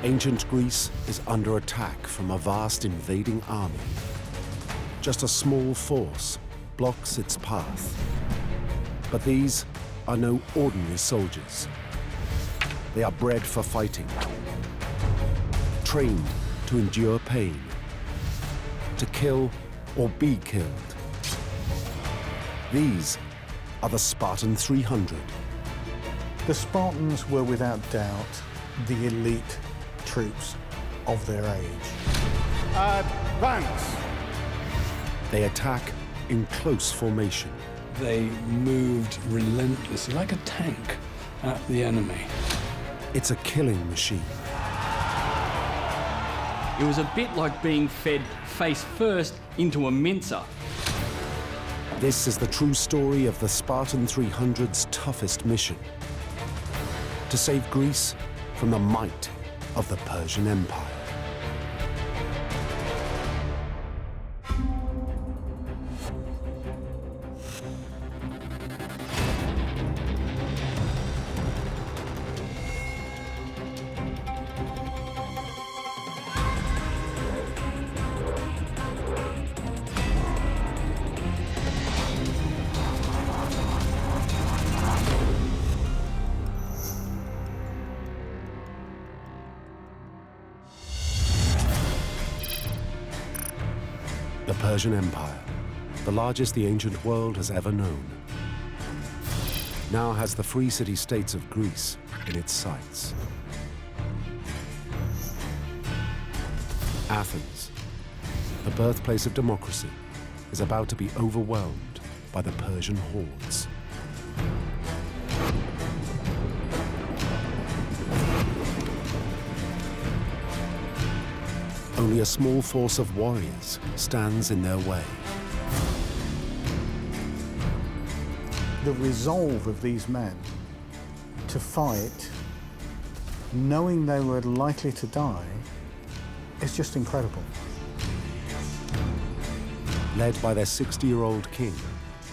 Ancient Greece is under attack from a vast invading army. Just a small force blocks its path. But these are no ordinary soldiers. They are bred for fighting, trained to endure pain, to kill or be killed. These are the Spartan 300. The Spartans were without doubt the elite troops of their age. Advance! They attack in close formation. They moved relentlessly, like a tank, at the enemy. It's a killing machine. It was a bit like being fed face first into a mincer. This is the true story of the Spartan 300's toughest mission: to save Greece from the might of the Persian Empire. The Persian Empire, the largest the ancient world has ever known, now has the free city-states of Greece in its sights. Athens, the birthplace of democracy, is about to be overwhelmed by the Persian hordes. Only a small force of warriors stands in their way. The resolve of these men to fight, knowing they were likely to die, is just incredible. Led by their 60-year-old king,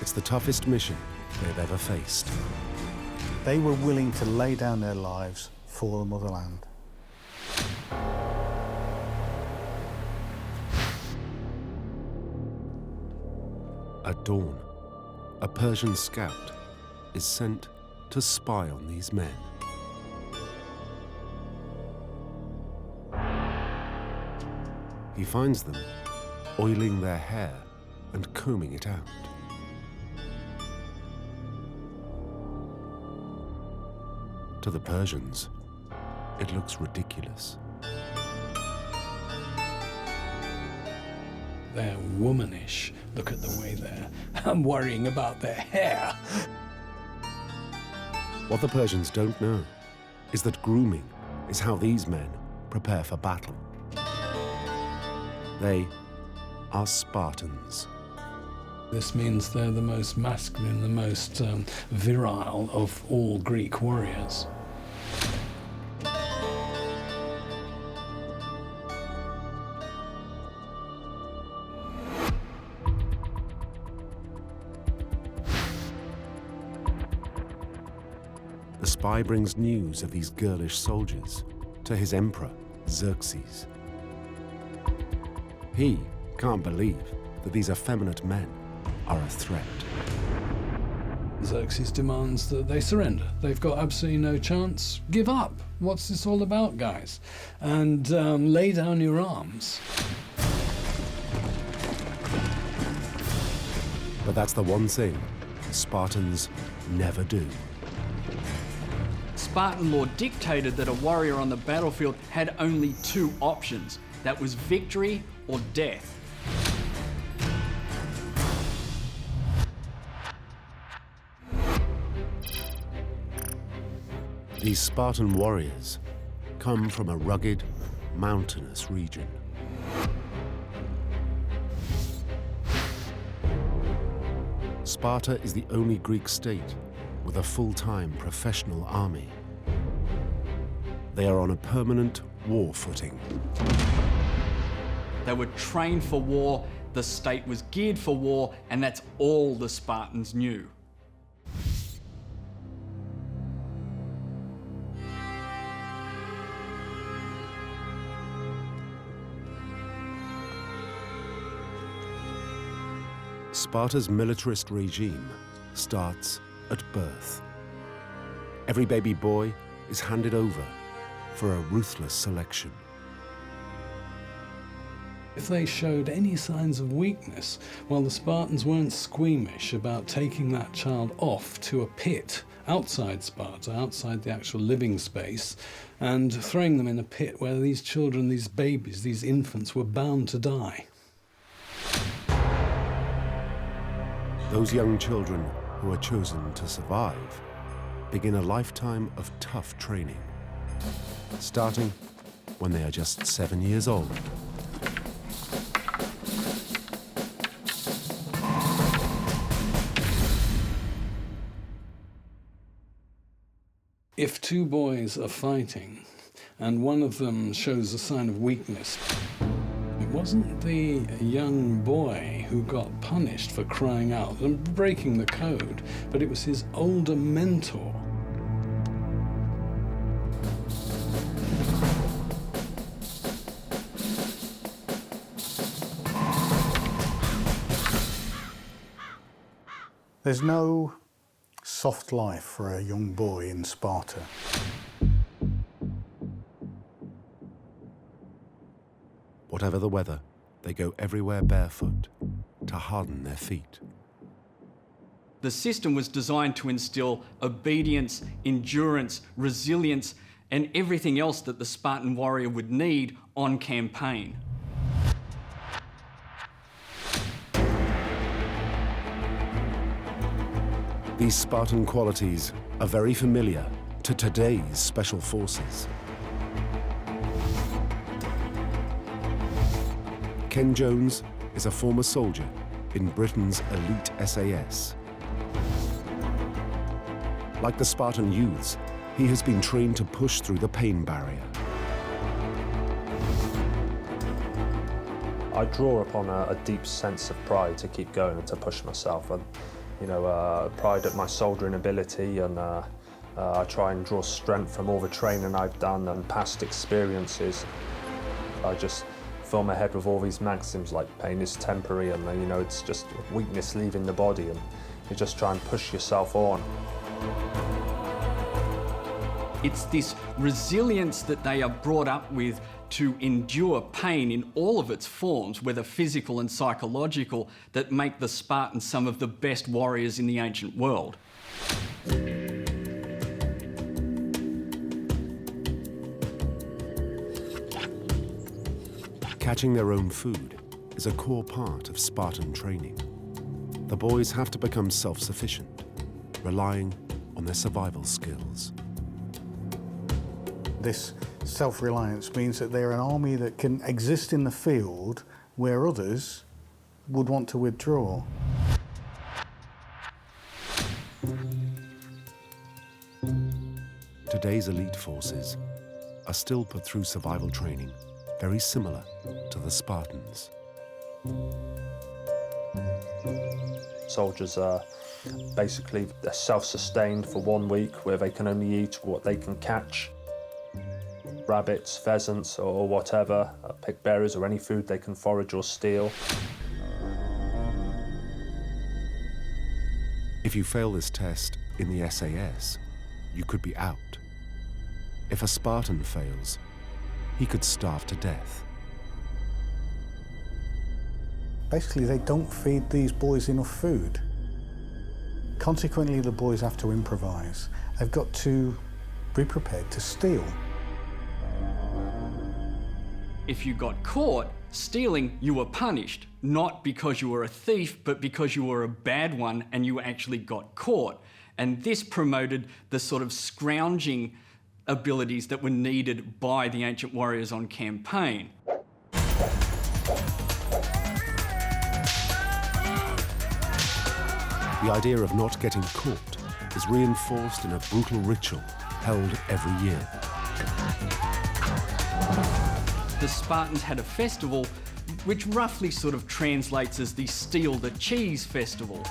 it's the toughest mission they've ever faced. They were willing to lay down their lives for the motherland. At dawn, a Persian scout is sent to spy on these men. He finds them oiling their hair and combing it out. To the Persians, it looks ridiculous. They're womanish. Look at the way I'm worrying about their hair. What the Persians don't know is that grooming is how these men prepare for battle. They are Spartans. This means they're the most masculine, the most virile of all Greek warriors. The spy brings news of these girlish soldiers to his emperor, Xerxes. He can't believe that these effeminate men are a threat. Xerxes demands that they surrender. They've got absolutely no chance. Give up. What's this all about, guys? And lay down your arms. But that's the one thing Spartans never do. Spartan law dictated that a warrior on the battlefield had only two options. That was victory or death. These Spartan warriors come from a rugged, mountainous region. Sparta is the only Greek state with a full-time professional army. They are on a permanent war footing. They were trained for war, the state was geared for war, and that's all the Spartans knew. Sparta's militarist regime starts at birth. Every baby boy is handed over for a ruthless selection. If they showed any signs of weakness, well, the Spartans weren't squeamish about taking that child off to a pit outside Sparta, outside the actual living space, and throwing them in a pit where these children, these babies, these infants were bound to die. Those young children who are chosen to survive begin a lifetime of tough training, starting when they are just 7 years old. If two boys are fighting and one of them shows a sign of weakness, it wasn't the young boy who got punished for crying out and breaking the code, but it was his older mentor. There's no soft life for a young boy in Sparta. Whatever the weather, they go everywhere barefoot to harden their feet. The system was designed to instill obedience, endurance, resilience, and everything else that the Spartan warrior would need on campaign. These Spartan qualities are very familiar to today's special forces. Ken Jones is a former soldier in Britain's elite SAS. Like the Spartan youths, he has been trained to push through the pain barrier. I draw upon a deep sense of pride to keep going and to push myself. And, pride at my soldiering ability, and I try and draw strength from all the training I've done and past experiences. I just fill my head with all these maxims like pain is temporary, and it's just weakness leaving the body, and you just try and push yourself on. It's this resilience that they are brought up with to endure pain in all of its forms, whether physical and psychological, that make the Spartans some of the best warriors in the ancient world. Catching their own food is a core part of Spartan training. The boys have to become self-sufficient, relying on their survival skills. This self-reliance means that they're an army that can exist in the field where others would want to withdraw. Today's elite forces are still put through survival training very similar to the Spartans. Soldiers are basically self-sustained for 1 week, where they can only eat what they can catch. Rabbits, pheasants, or whatever, pick berries or any food they can forage or steal. If you fail this test in the SAS, you could be out. If a Spartan fails, he could starve to death. Basically, they don't feed these boys enough food. Consequently, the boys have to improvise. They've got to be prepared to steal. If you got caught stealing, you were punished, not because you were a thief, but because you were a bad one and you actually got caught. And this promoted the sort of scrounging abilities that were needed by the ancient warriors on campaign. The idea of not getting caught is reinforced in a brutal ritual held every year. The Spartans had a festival which roughly sort of translates as the Steal the Cheese Festival.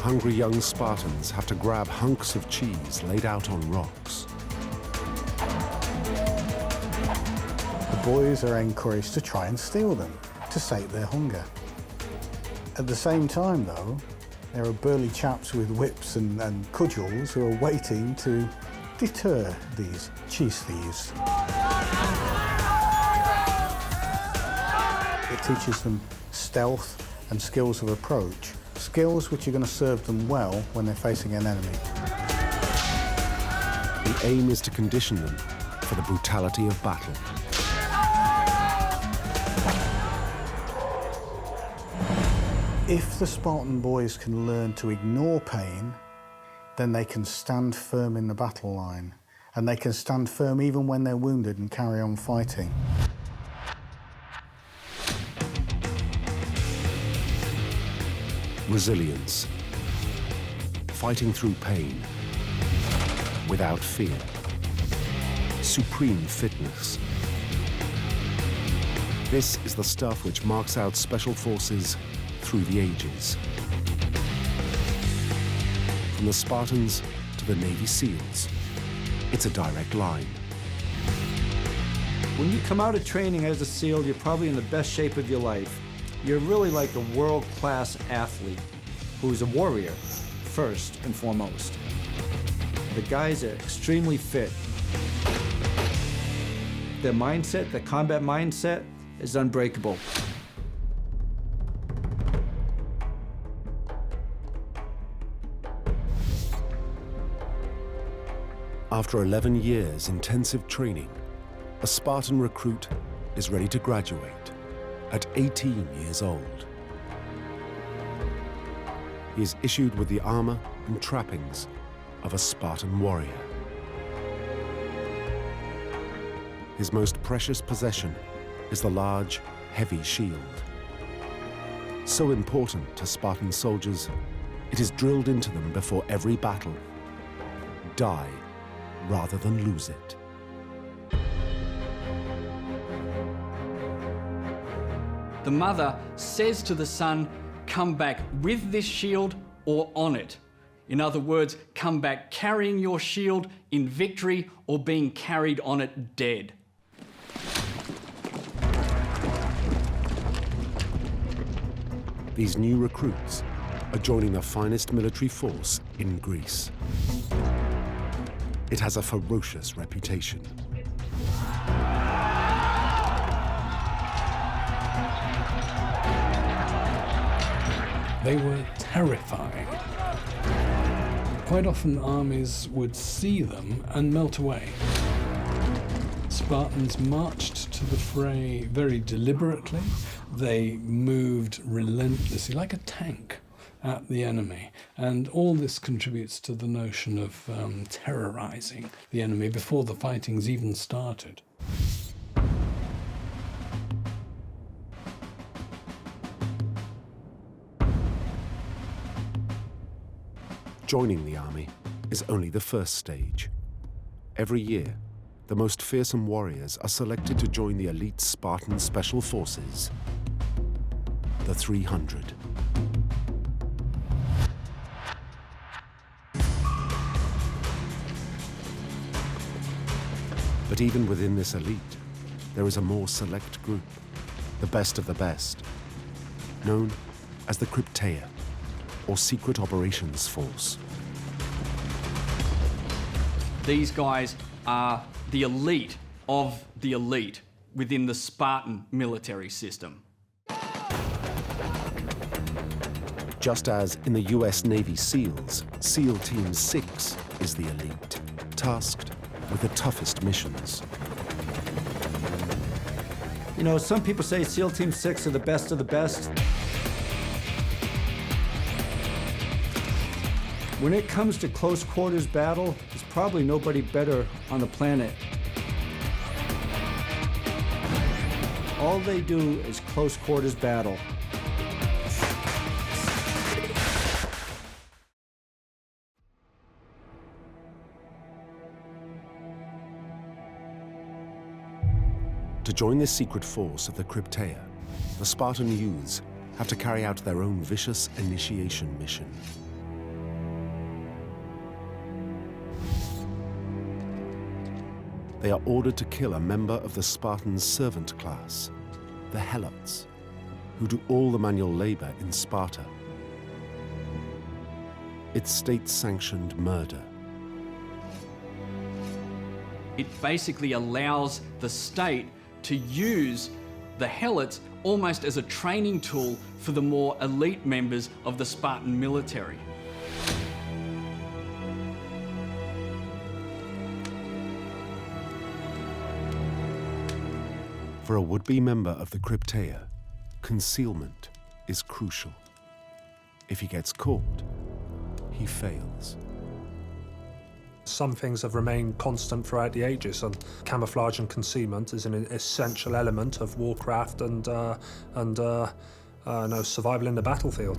Hungry young Spartans have to grab hunks of cheese laid out on rocks. The boys are encouraged to try and steal them, to sate their hunger. At the same time, though, there are burly chaps with whips and cudgels who are waiting to deter these cheese thieves. It teaches them stealth and skills of approach, skills which are going to serve them well when they're facing an enemy. The aim is to condition them for the brutality of battle. If the Spartan boys can learn to ignore pain, then they can stand firm in the battle line, and they can stand firm even when they're wounded and carry on fighting. Resilience. Fighting through pain. Without fear. Supreme fitness. This is the stuff which marks out special forces through the ages. From the Spartans to the Navy SEALs, it's a direct line. When you come out of training as a SEAL, you're probably in the best shape of your life. You're really like a world-class athlete who's a warrior, first and foremost. The guys are extremely fit. Their mindset, their combat mindset, is unbreakable. After 11 years intensive training, a Spartan recruit is ready to graduate at 18 years old. He is issued with the armor and trappings of a Spartan warrior. His most precious possession is the large, heavy shield. So important to Spartan soldiers, it is drilled into them before every battle. Die rather than lose it. The mother says to the son, come back with this shield or on it. In other words, come back carrying your shield in victory or being carried on it dead. These new recruits are joining the finest military force in Greece. It has a ferocious reputation. They were terrifying. Quite often armies would see them and melt away. Spartans marched to the fray very deliberately. They moved relentlessly, like a tank, at the enemy. And all this contributes to the notion of terrorizing the enemy before the fighting's even started. Joining the army is only the first stage. Every year, the most fearsome warriors are selected to join the elite Spartan Special Forces, the 300. But even within this elite, there is a more select group, the best of the best, known as the Crypteia, or Secret Operations Force. These guys are the elite of the elite within the Spartan military system. Just as in the US Navy SEALs, SEAL Team 6 is the elite, tasked with the toughest missions. You know, some people say SEAL Team 6 are the best of the best. When it comes to close quarters battle, there's probably nobody better on the planet. All they do is close quarters battle. To join this secret force of the Crypteia, the Spartan youths have to carry out their own vicious initiation mission. they are ordered to kill a member of the Spartan servant class, the helots, who do all the manual labor in Sparta. It's state-sanctioned murder. It basically allows the state to use the helots almost as a training tool for the more elite members of the Spartan military. For a would-be member of the Crypteia, concealment is crucial. If he gets caught, he fails. Some things have remained constant throughout the ages, and camouflage and concealment is an essential element of warcraft and survival in the battlefield.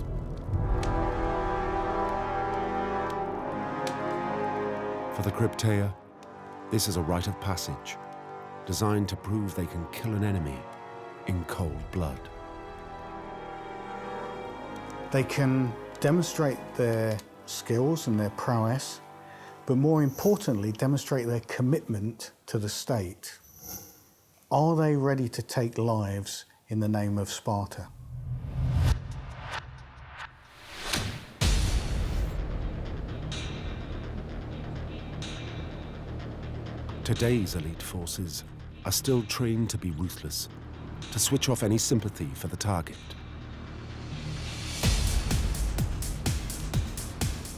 For the Crypteia, this is a rite of passage, designed to prove they can kill an enemy in cold blood. They can demonstrate their skills and their prowess, but more importantly, demonstrate their commitment to the state. Are they ready to take lives in the name of Sparta? Today's elite forces are still trained to be ruthless, to switch off any sympathy for the target.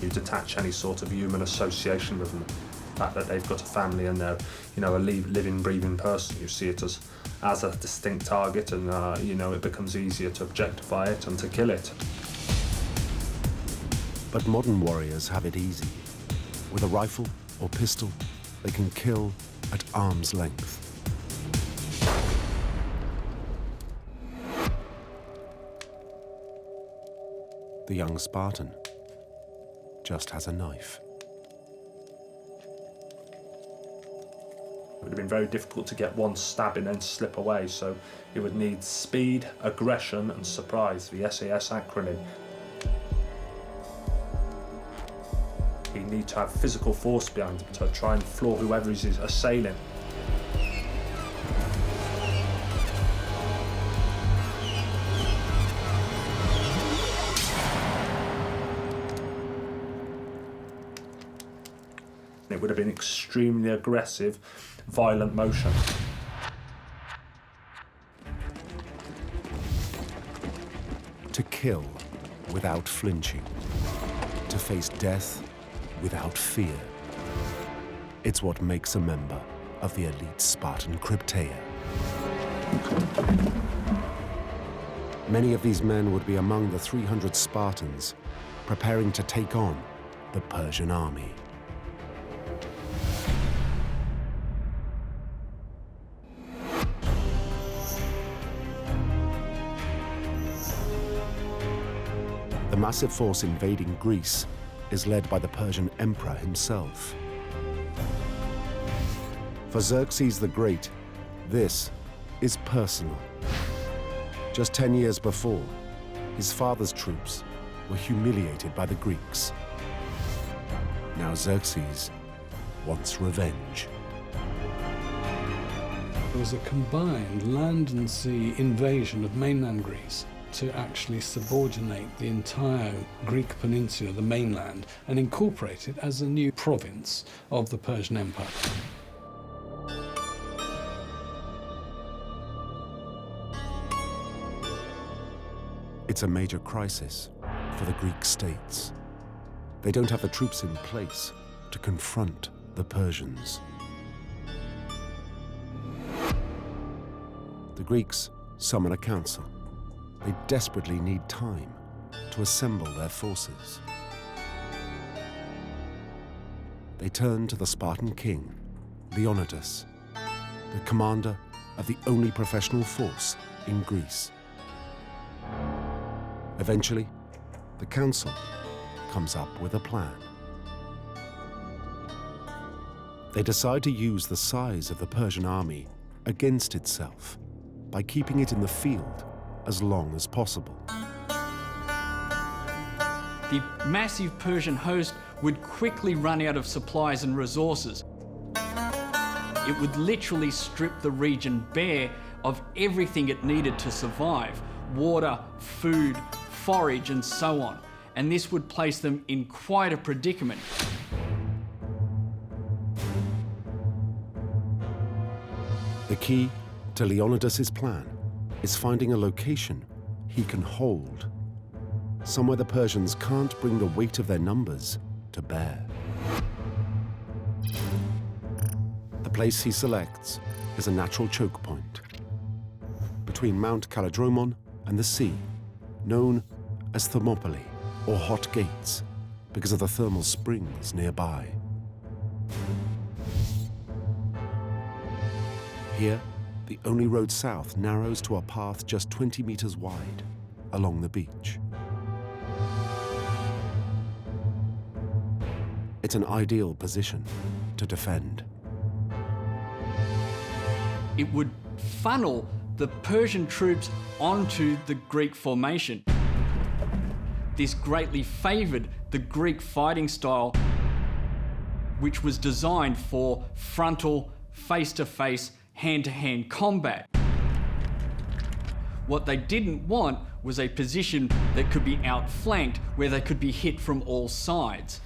You detach any sort of human association with them. The fact that they've got a family and they're, a living, breathing person. You see it as a distinct target, and it becomes easier to objectify it and to kill it. But modern warriors have it easy. With a rifle or pistol, they can kill at arm's length. The young Spartan just has a knife. It would have been very difficult to get one stab and then slip away, so it would need speed, aggression and surprise, the SAS acronym. You need to have physical force behind him to try and floor whoever is assailing. It would have been extremely aggressive, violent motion. To kill without flinching. To face death without fear. It's what makes a member of the elite Spartan Crypteia. Many of these men would be among the 300 Spartans preparing to take on the Persian army. The massive force invading Greece is led by the Persian Emperor himself. For Xerxes the Great, this is personal. Just 10 years before, his father's troops were humiliated by the Greeks. Now Xerxes wants revenge. There was a combined land and sea invasion of mainland Greece to actually subordinate the entire Greek peninsula, the mainland, and incorporate it as a new province of the Persian Empire. It's a major crisis for the Greek states. They don't have the troops in place to confront the Persians. The Greeks summon a council. They desperately need time to assemble their forces. They turn to the Spartan king, Leonidas, the commander of the only professional force in Greece. Eventually, the council comes up with a plan. They decide to use the size of the Persian army against itself by keeping it in the field as long as possible. The massive Persian host would quickly run out of supplies and resources. It would literally strip the region bare of everything it needed to survive: water, food, forage, and so on. And this would place them in quite a predicament. The key to Leonidas' plan is finding a location he can hold, somewhere the Persians can't bring the weight of their numbers to bear. The place he selects is a natural choke point between Mount Kallidromon and the sea, known as Thermopylae, or Hot Gates, because of the thermal springs nearby. Here, the only road south narrows to a path just 20 meters wide along the beach. It's an ideal position to defend. It would funnel the Persian troops onto the Greek formation. This greatly favoured the Greek fighting style, which was designed for frontal, face-to-face, hand-to-hand combat. What they didn't want was a position that could be outflanked, where they could be hit from all sides.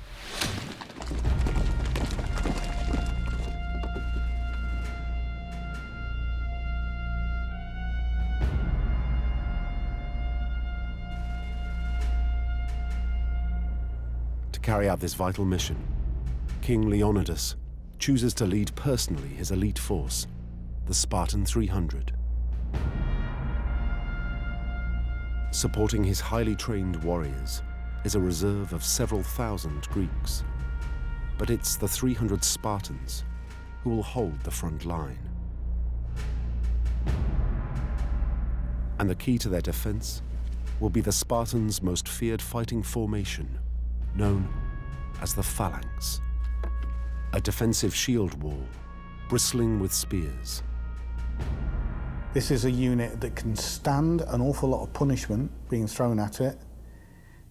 To carry out this vital mission, King Leonidas chooses to lead personally his elite force, the Spartan 300. Supporting his highly trained warriors is a reserve of several thousand Greeks. But it's the 300 Spartans who will hold the front line. And the key to their defense will be the Spartans' most feared fighting formation, known as the phalanx, a defensive shield wall bristling with spears. This is a unit that can stand an awful lot of punishment being thrown at it,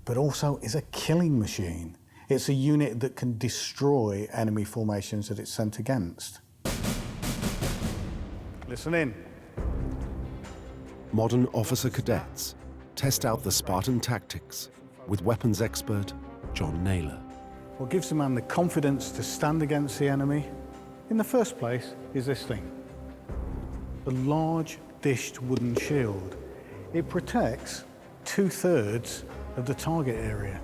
but also is a killing machine. It's a unit that can destroy enemy formations that it's sent against. Listen in. Modern officer cadets test out the Spartan tactics with weapons expert John Naylor. What gives a man the confidence to stand against the enemy, in the first place, is this thing. A large dished wooden shield. It protects 2/3 of the target area.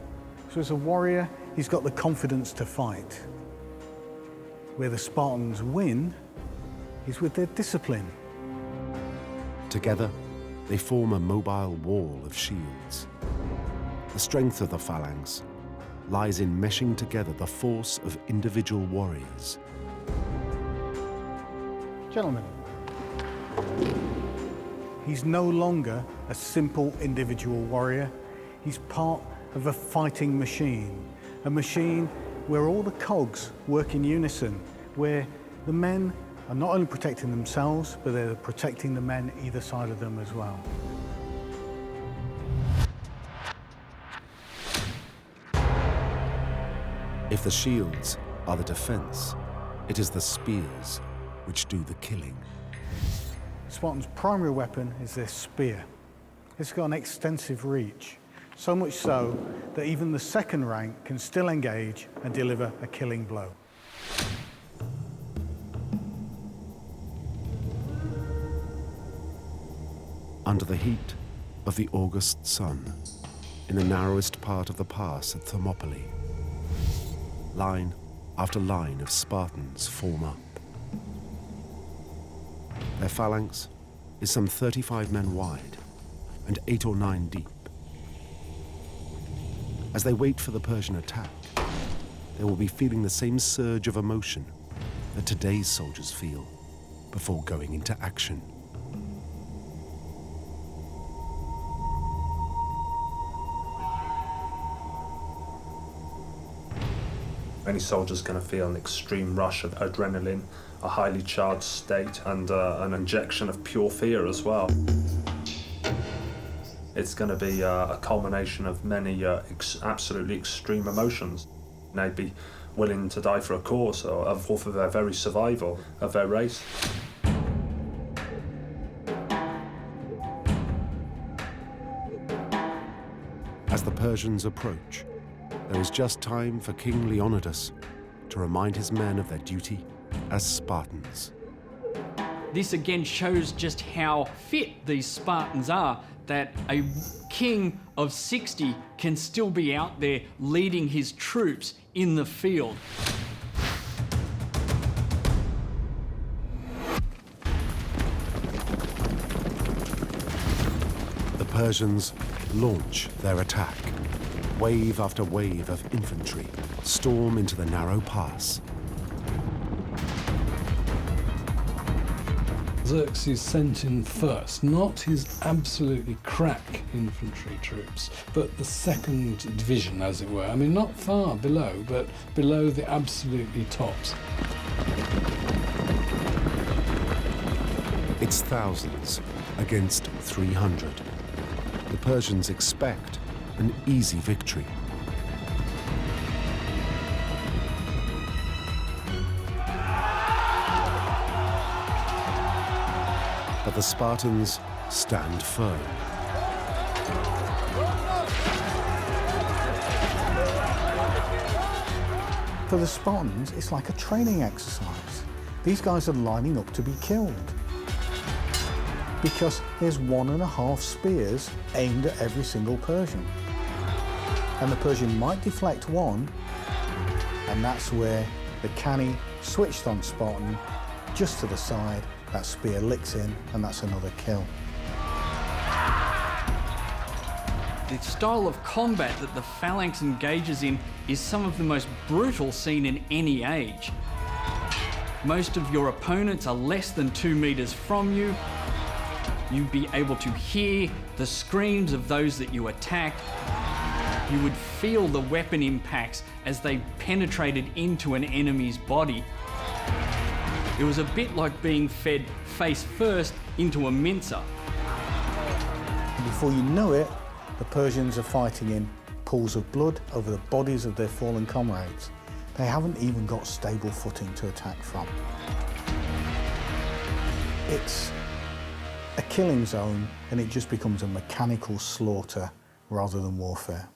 So as a warrior, he's got the confidence to fight. Where the Spartans win is with their discipline. Together, they form a mobile wall of shields. The strength of the phalanx lies in meshing together the force of individual warriors. Gentlemen, he's no longer a simple individual warrior. He's part of a fighting machine, a machine where all the cogs work in unison, where the men are not only protecting themselves, but they're protecting the men either side of them as well. If the shields are the defense, it is the spears which do the killing. Spartan's primary weapon is their spear. It's got an extensive reach, so much so that even the second rank can still engage and deliver a killing blow. Under the heat of the August sun, in the narrowest part of the pass at Thermopylae, line after line of Spartans form up. Their phalanx is some 35 men wide and 8 or 9 deep. As they wait for the Persian attack, they will be feeling the same surge of emotion that today's soldiers feel before going into action. Any soldier's going to feel an extreme rush of adrenaline, a highly charged state, and an injection of pure fear as well. It's going to be a culmination of many absolutely extreme emotions. They'd be willing to die for a cause or for their very survival of their race. As the Persians approach, there is just time for King Leonidas to remind his men of their duty as Spartans. This again shows just how fit these Spartans are, that a king of 60 can still be out there leading his troops in the field. The Persians launch their attack. Wave after wave of infantry storm into the narrow pass. Xerxes sent in first, not his absolutely crack infantry troops, but the second division, as it were. I mean, not far below, but below the absolutely tops. It's thousands against 300. The Persians expect an easy victory. But the Spartans stand firm. For the Spartans, it's like a training exercise. These guys are lining up to be killed, because there's 1.5 spears aimed at every single Persian. And the Persian might deflect one, and that's where the canny switched on Spartan just to the side. That spear licks in, and that's another kill. The style of combat that the phalanx engages in is some of the most brutal seen in any age. Most of your opponents are less than 2 meters from you. You'd be able to hear the screams of those that you attacked. You would feel the weapon impacts as they penetrated into an enemy's body. It was a bit like being fed face first into a mincer. Before you know it, the Persians are fighting in pools of blood over the bodies of their fallen comrades. They haven't even got stable footing to attack from. It's a killing zone, and it just becomes a mechanical slaughter rather than warfare.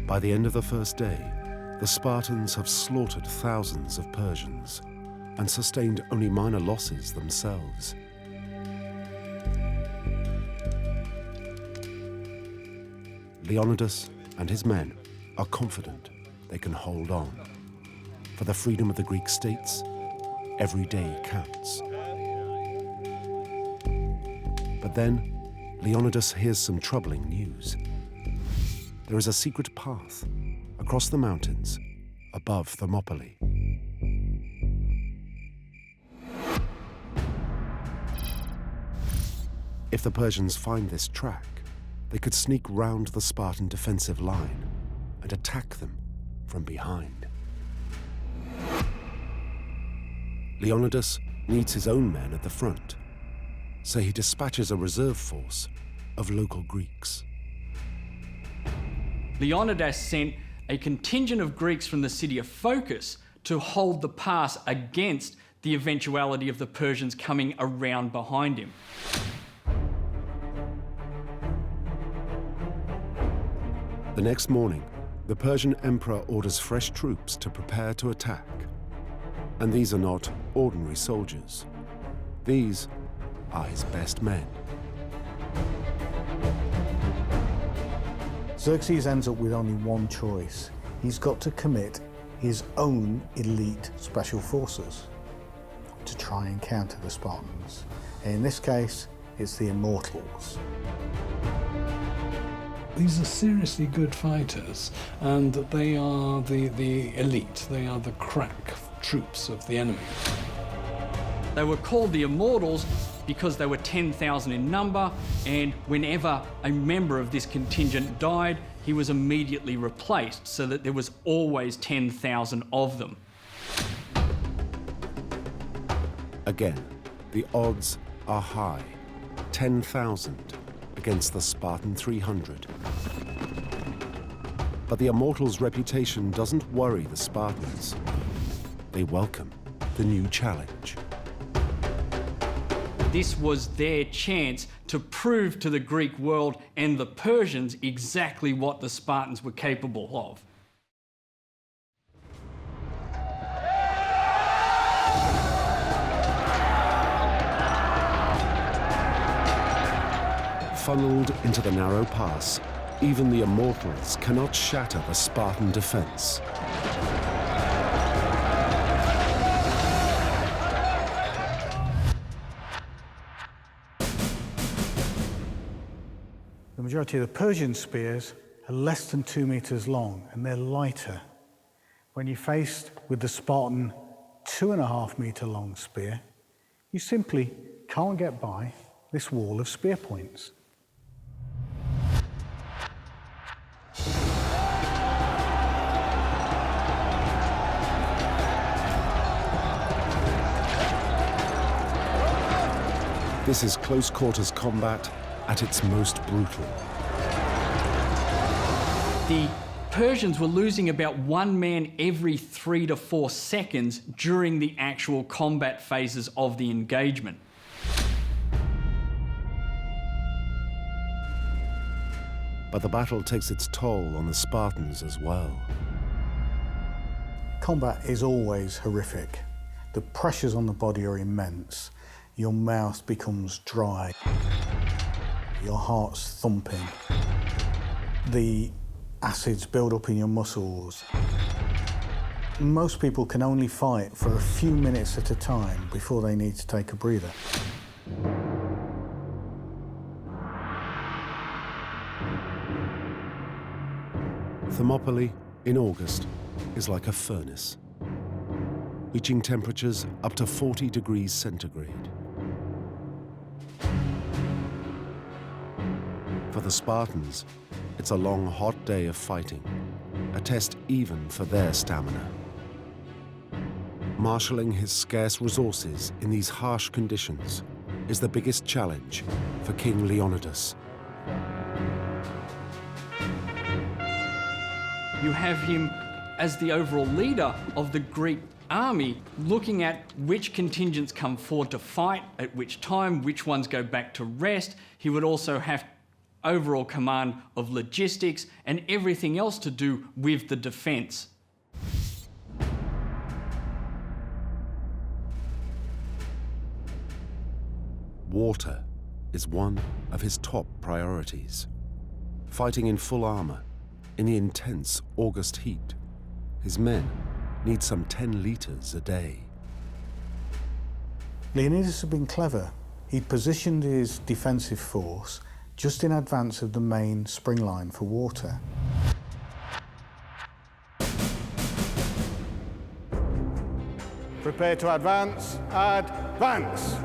By the end of the first day, the Spartans have slaughtered thousands of Persians and sustained only minor losses themselves. Leonidas and his men are confident they can hold on. For the freedom of the Greek states, every day counts. But then, Leonidas hears some troubling news. There is a secret path across the mountains above Thermopylae. If the Persians find this track, they could sneak round the Spartan defensive line and attack them from behind. Leonidas needs his own men at the front, so he dispatches a reserve force of local Greeks. Leonidas sent a contingent of Greeks from the city of Phocis to hold the pass against the eventuality of the Persians coming around behind him. The next morning, the Persian emperor orders fresh troops to prepare to attack. And these are not ordinary soldiers. These are his best men. Xerxes ends up with only one choice. He's got to commit his own elite special forces to try and counter the Spartans. In this case, it's the Immortals. These are seriously good fighters, and they are the elite. They are the crack troops of the enemy. They were called the Immortals because they were 10,000 in number, and whenever a member of this contingent died, he was immediately replaced, so that there was always 10,000 of them. Again, The odds are high, 10,000 against the Spartan 300. But the Immortals' reputation doesn't worry the Spartans. They welcome the new challenge. This was their chance to prove to the Greek world and the Persians exactly what the Spartans were capable of. Funneled into the narrow pass, even the Immortals cannot shatter the Spartan defense. The majority of the Persian spears are less than 2 meters long, and they're lighter. When you're faced with the Spartan 2.5 meter long spear, you simply can't get by this wall of spear points. This is close quarters combat at its most brutal. The Persians were losing about 1 man every 3 to 4 seconds during the actual combat phases of the engagement. But the battle takes its toll on the Spartans as well. Combat is always horrific. The pressures on the body are immense. Your mouth becomes dry. Your heart's thumping. The acids build up in your muscles. Most people can only fight for a few minutes at a time before they need to take a breather. Thermopylae in August is like a furnace, reaching temperatures up to 40 degrees centigrade. For the Spartans, it's a long, hot day of fighting, a test even for their stamina. Marshalling his scarce resources in these harsh conditions is the biggest challenge for King Leonidas. You have him as the overall leader of the Greek army, looking at which contingents come forward to fight, at which time, which ones go back to rest. He would also have overall command of logistics and everything else to do with the defense. Water is one of his top priorities. Fighting in full armor, in the intense August heat, his men need some 10 liters a day. Leonidas had been clever. He'd positioned his defensive force just in advance of the main spring line for water. Prepare to advance. Advance!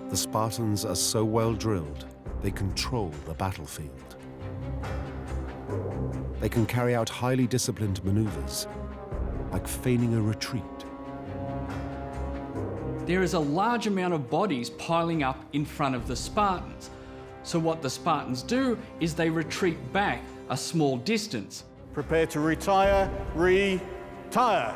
The Spartans are so well drilled, they control the battlefield. They can carry out highly disciplined maneuvers, like feigning a retreat. There is a large amount of bodies piling up in front of the Spartans. So what the Spartans do is they retreat back a small distance. Prepare to retire. Retire!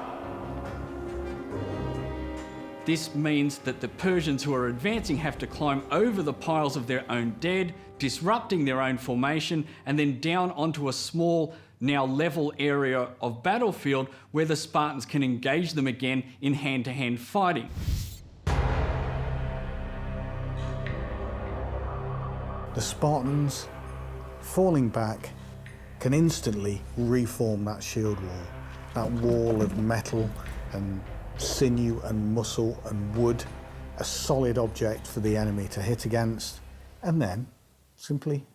This means that the Persians who are advancing have to climb over the piles of their own dead, disrupting their own formation, and then down onto a small, now level area of battlefield where the Spartans can engage them again in hand-to-hand fighting. The Spartans, falling back, can instantly reform that shield wall, that wall of metal and sinew and muscle and wood, a solid object for the enemy to hit against, and then simply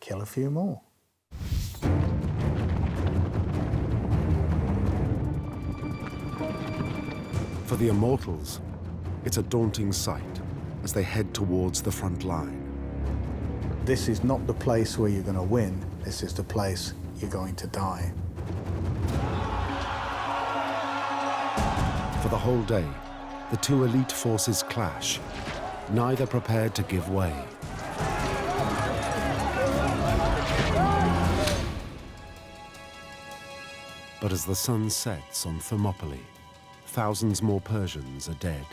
kill a few more. For the Immortals, it's a daunting sight as they head towards the front line. This is not the place where you're going to win, this is the place you're going to die. For the whole day, the two elite forces clash, neither prepared to give way. But as the sun sets on Thermopylae, thousands more Persians are dead.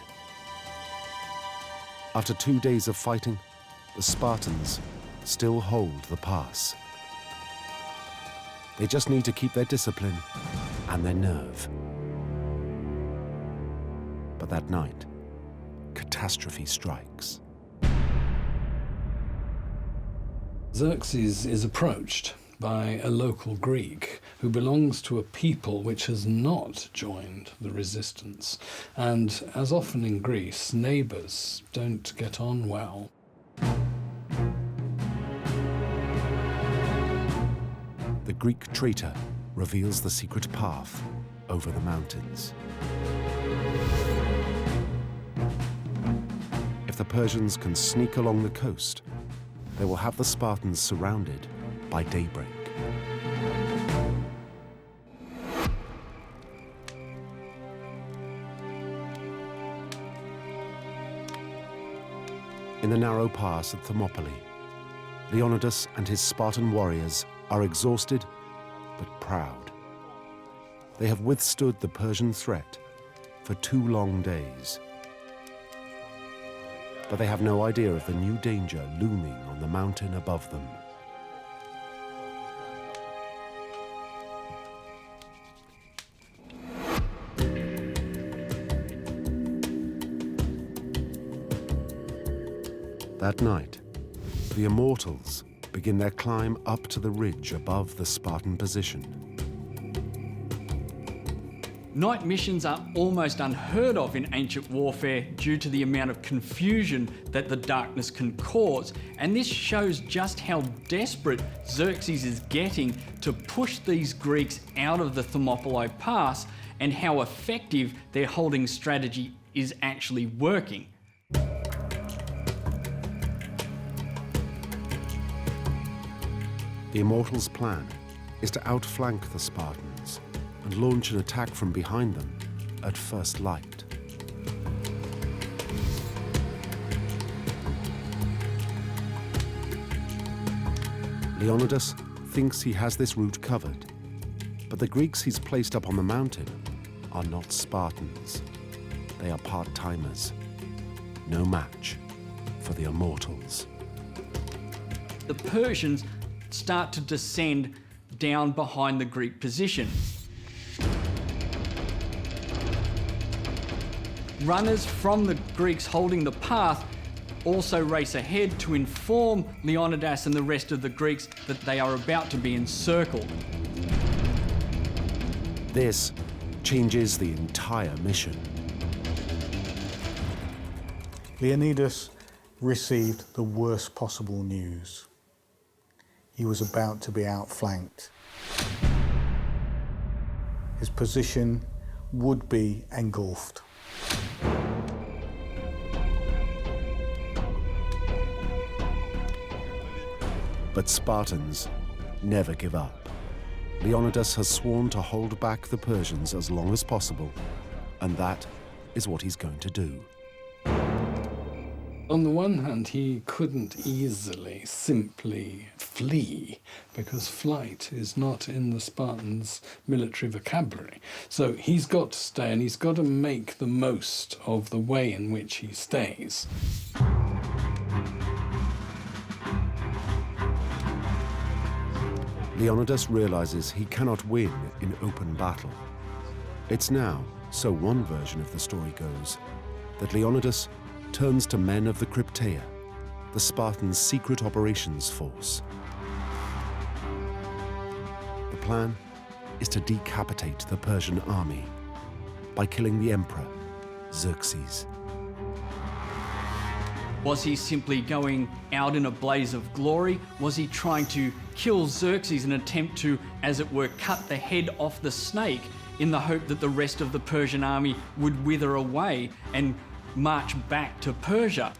After 2 days of fighting, the Spartans still hold the pass. They just need to keep their discipline and their nerve. But that night, catastrophe strikes. Xerxes is approached by a local Greek who belongs to a people which has not joined the resistance. And as often in Greece, neighbours don't get on well. The Greek traitor reveals the secret path over the mountains. If the Persians can sneak along the coast, they will have the Spartans surrounded by daybreak. In the narrow pass at Thermopylae, Leonidas and his Spartan warriors are exhausted but proud. They have withstood the Persian threat for 2 long days. But they have no idea of the new danger looming on the mountain above them. That night, the Immortals begin their climb up to the ridge above the Spartan position. Night missions are almost unheard of in ancient warfare due to the amount of confusion that the darkness can cause, and this shows just how desperate Xerxes is getting to push these Greeks out of the Thermopylae Pass and how effective their holding strategy is actually working. The Immortals' plan is to outflank the Spartans and launch an attack from behind them at first light. Leonidas thinks he has this route covered, but the Greeks he's placed up on the mountain are not Spartans. They are part-timers, no match for the Immortals. The Persians start to descend down behind the Greek position. Runners from the Greeks holding the path also race ahead to inform Leonidas and the rest of the Greeks that they are about to be encircled. This changes the entire mission. Leonidas received the worst possible news. He was about to be outflanked. His position would be engulfed. But Spartans never give up. Leonidas has sworn to hold back the Persians as long as possible, and that is what he's going to do. On the one hand, he couldn't easily simply flee, because flight is not in the Spartans' military vocabulary. So he's got to stay, and he's got to make the most of the way in which he stays. Leonidas realizes he cannot win in open battle. It's now, so one version of the story goes, that Leonidas turns to men of the Crypteia, the Spartans' secret operations force. The plan is to decapitate the Persian army by killing the emperor, Xerxes. Was he simply going out in a blaze of glory? Was he trying to kill Xerxes in an attempt to, as it were, cut the head off the snake in the hope that the rest of the Persian army would wither away and march back to Persia?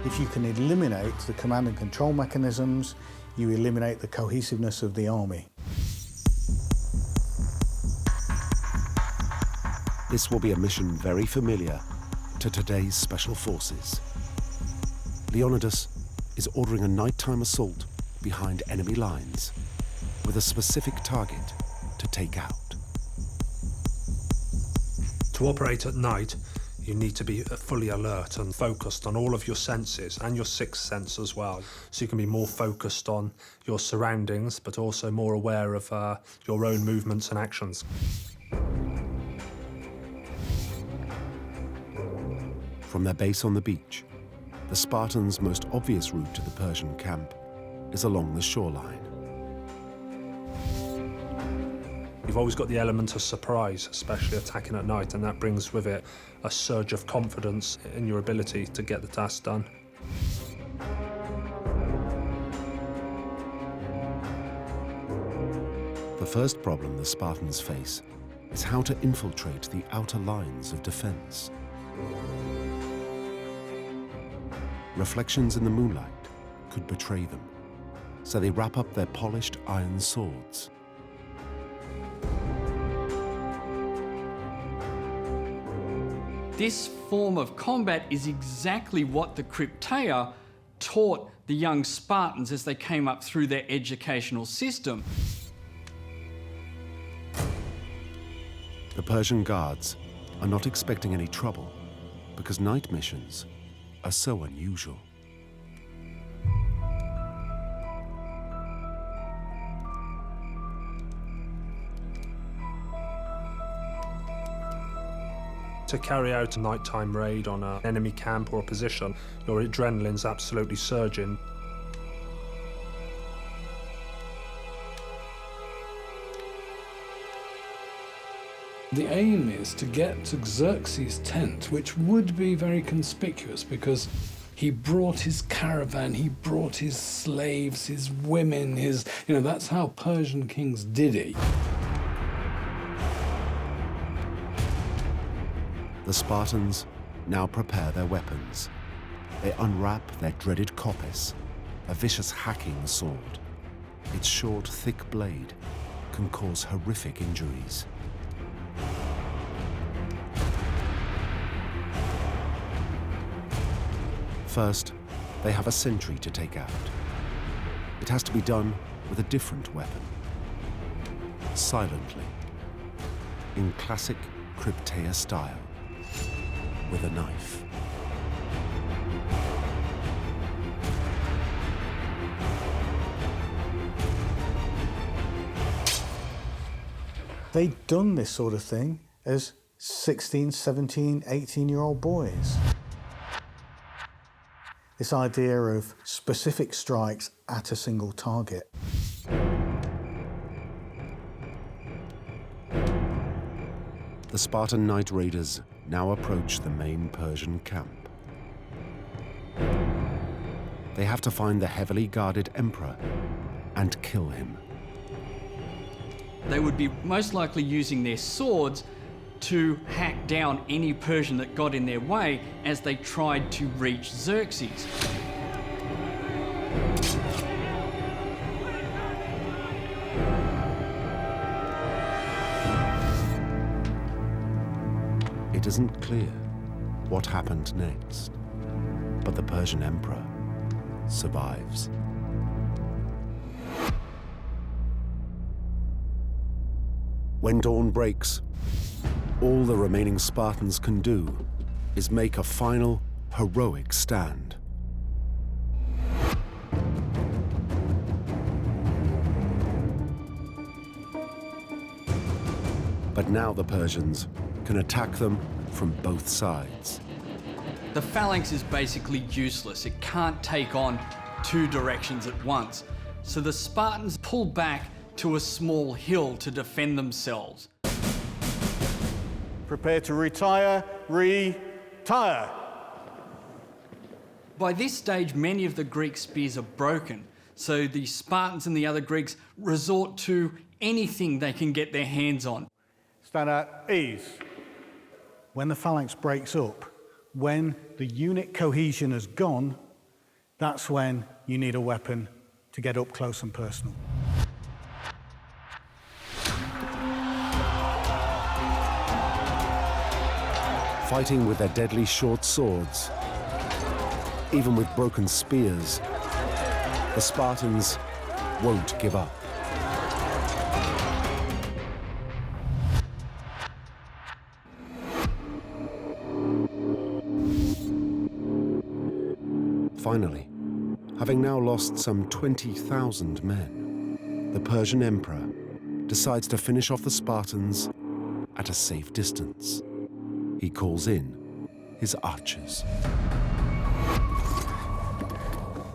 If you can eliminate the command and control mechanisms, you eliminate the cohesiveness of the army. This will be a mission very familiar to today's special forces. Leonidas is ordering a nighttime assault behind enemy lines with a specific target to take out. To operate at night, you need to be fully alert and focused on all of your senses and your sixth sense as well. So you can be more focused on your surroundings, but also more aware of your own movements and actions. From their base on the beach, the Spartans' most obvious route to the Persian camp is along the shoreline. You've always got the element of surprise, especially attacking at night, and that brings with it a surge of confidence in your ability to get the task done. The first problem the Spartans face is how to infiltrate the outer lines of defense. Reflections in the moonlight could betray them, so they wrap up their polished iron swords. This form of combat is exactly what the Crypteia taught the young Spartans as they came up through their educational system. The Persian guards are not expecting any trouble because night missions are so unusual. To carry out a nighttime raid on an enemy camp or a position, your adrenaline's absolutely surging. The aim is to get to Xerxes' tent, which would be very conspicuous because he brought his caravan, he brought his slaves, his women, that's how Persian kings did it. The Spartans now prepare their weapons. They unwrap their dreaded coppice, a vicious hacking sword. Its short, thick blade can cause horrific injuries. First, they have a sentry to take out. It has to be done with a different weapon. Silently, in classic Crypteia style, with a knife. They'd done this sort of thing as 16, 17, 18-year-old boys. This idea of specific strikes at a single target. The Spartan night raiders now approach the main Persian camp. They have to find the heavily guarded emperor and kill him. They would be most likely using their swords to hack down any Persian that got in their way as they tried to reach Xerxes. It isn't clear what happened next, but the Persian emperor survives. When dawn breaks, all the remaining Spartans can do is make a final, heroic stand. But now the Persians can attack them from both sides. The phalanx is basically useless. It can't take on two directions at once. So the Spartans pull back to a small hill to defend themselves. Prepare to retire, retire. By this stage, many of the Greek spears are broken, so the Spartans and the other Greeks resort to anything they can get their hands on. Stand at ease. When the phalanx breaks up, when the unit cohesion has gone, that's when you need a weapon to get up close and personal. Fighting with their deadly short swords, even with broken spears, the Spartans won't give up. Finally, having now lost some 20,000 men, the Persian Emperor decides to finish off the Spartans at a safe distance. He calls in his archers.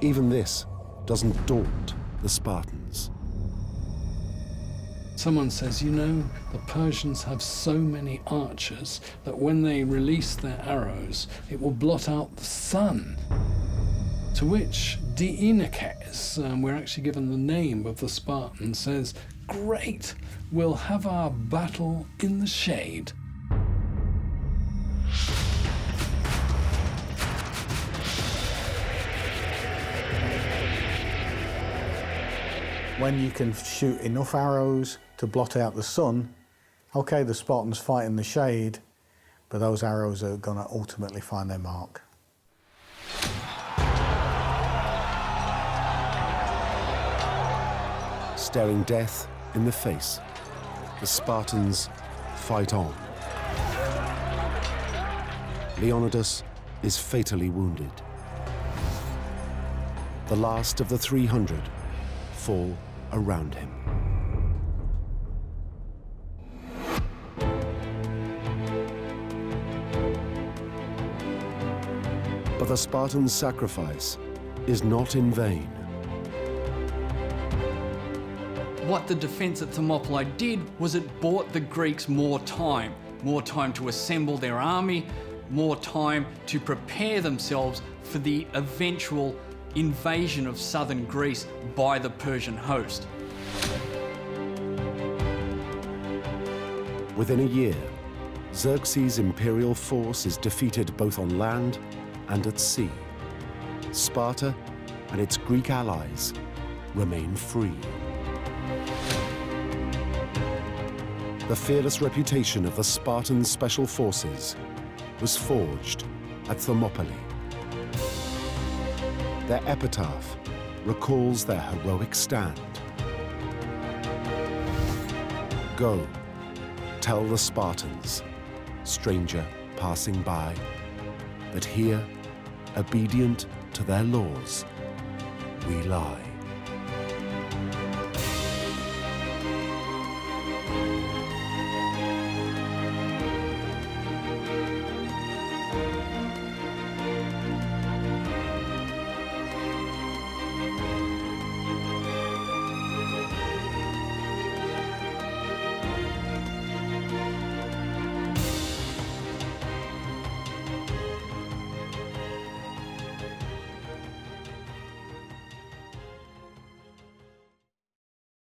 Even this doesn't daunt the Spartans. Someone says, you know, the Persians have so many archers that when they release their arrows, it will blot out the sun. To which Diinakes, we're actually given the name of the Spartan, says, great, we'll have our battle in the shade. When you can shoot enough arrows to blot out the sun, okay, the Spartans fight in the shade, but those arrows are going to ultimately find their mark. Staring death in the face, the Spartans fight on. Leonidas is fatally wounded. The last of the 300 fall around him. But the Spartans' sacrifice is not in vain. What the defense at Thermopylae did was it bought the Greeks more time to assemble their army, more time to prepare themselves for the eventual invasion of southern Greece by the Persian host. Within a year, Xerxes' imperial force is defeated both on land and at sea. Sparta and its Greek allies remain free. The fearless reputation of the Spartan Special Forces was forged at Thermopylae. Their epitaph recalls their heroic stand. Go, tell the Spartans, stranger passing by, that here, obedient to their laws, we lie.